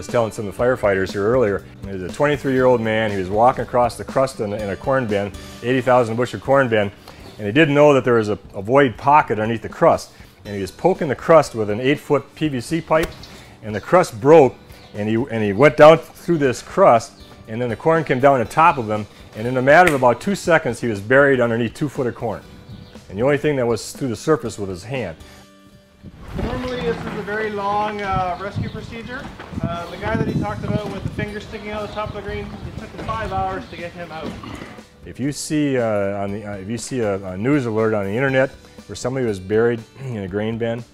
telling some of the firefighters here earlier. He was a 23-year-old man. He was walking across the crust in a corn bin, 80,000 bushel corn bin, and he didn't know that there was a void pocket underneath the crust. And he was poking the crust with an 8-foot PVC pipe, and the crust broke, and he went down through this crust, and then the corn came down on top of him, and in a matter of about 2 seconds, he was buried underneath 2 foot of corn. And the only thing that was through the surface was his hand. Normally this is a very long rescue procedure. The guy that he talked about with the finger sticking out of the top of the grain, it took him 5 hours to get him out. If you see a news alert on the internet where somebody was buried in a grain bin,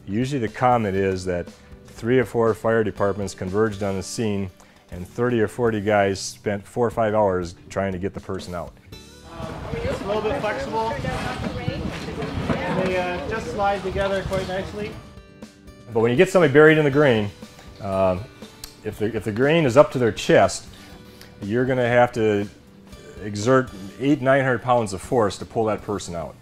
usually the comment is that 3 or 4 fire departments converged on the scene and 30 or 40 guys spent 4 or 5 hours trying to get the person out. It's a little bit flexible. They just slide together quite nicely. But when you get somebody buried in the grain, if the grain is up to their chest, you're going to have to exert 800–900 pounds of force to pull that person out.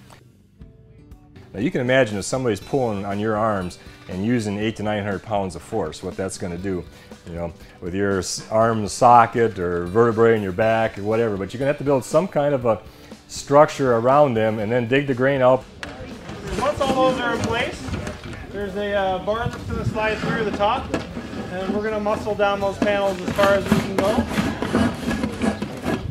Now you can imagine if somebody's pulling on your arms and using 800–900 pounds of force, what that's going to do, you know, with your arm socket or vertebrae in your back or whatever. But you're going to have to build some kind of a structure around them and then dig the grain out. Once all those are in place, there's a bar that's going to slide through the top, and we're going to muscle down those panels as far as we can go.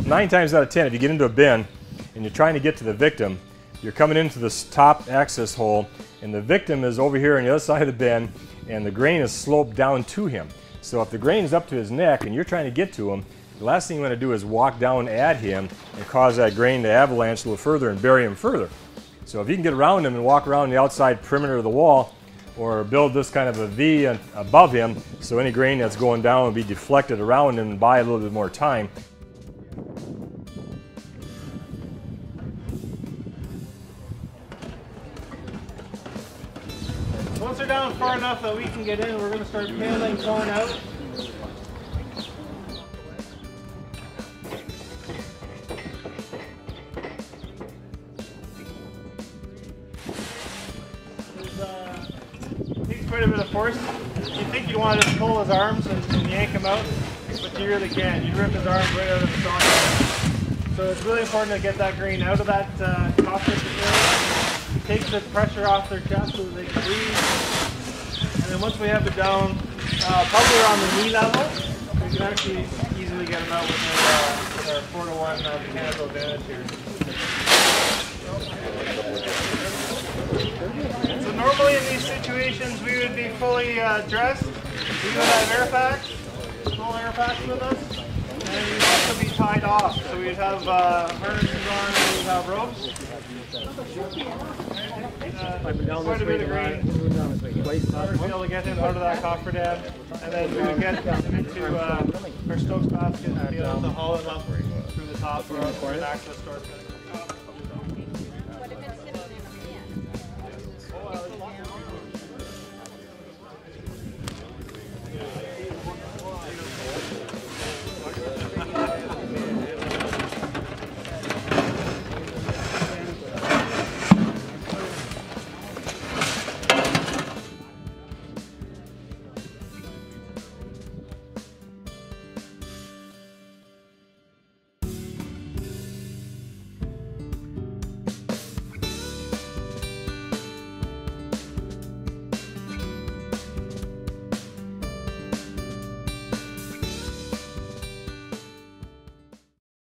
9 times out of 10, if you get into a bin and you're trying to get to the victim, you're coming into this top access hole, and the victim is over here on the other side of the bin, and the grain is sloped down to him. So if the grain is up to his neck and you're trying to get to him, the last thing you want to do is walk down at him and cause that grain to avalanche a little further and bury him further. So if you can get around him and walk around the outside perimeter of the wall, or build this kind of a V above him, so any grain that's going down will be deflected around him and buy a little bit more time. Once they're down far enough that we can get in, we're going to start paneling corn out. It takes quite a bit of force. You think you want to just pull his arms and yank him out, but you really can't. You rip his arms right out of the socket. So it's really important to get that grain out of that cockpit area. It takes the pressure off their chest so that they can breathe. And then once we have it down, probably around the knee level, we can actually easily get them out with our 4-to-1 mechanical advantage here. So normally in these situations we would be fully dressed. We would have air packs, full air packs with us, and we'd also be tied off. So we'd have harnesses on and we'd have ropes. Quite a bit of grain. We'd be able to get him out of that coffer dam, and then we would get him into our stokes basket and be able to haul him up through the top for an access door.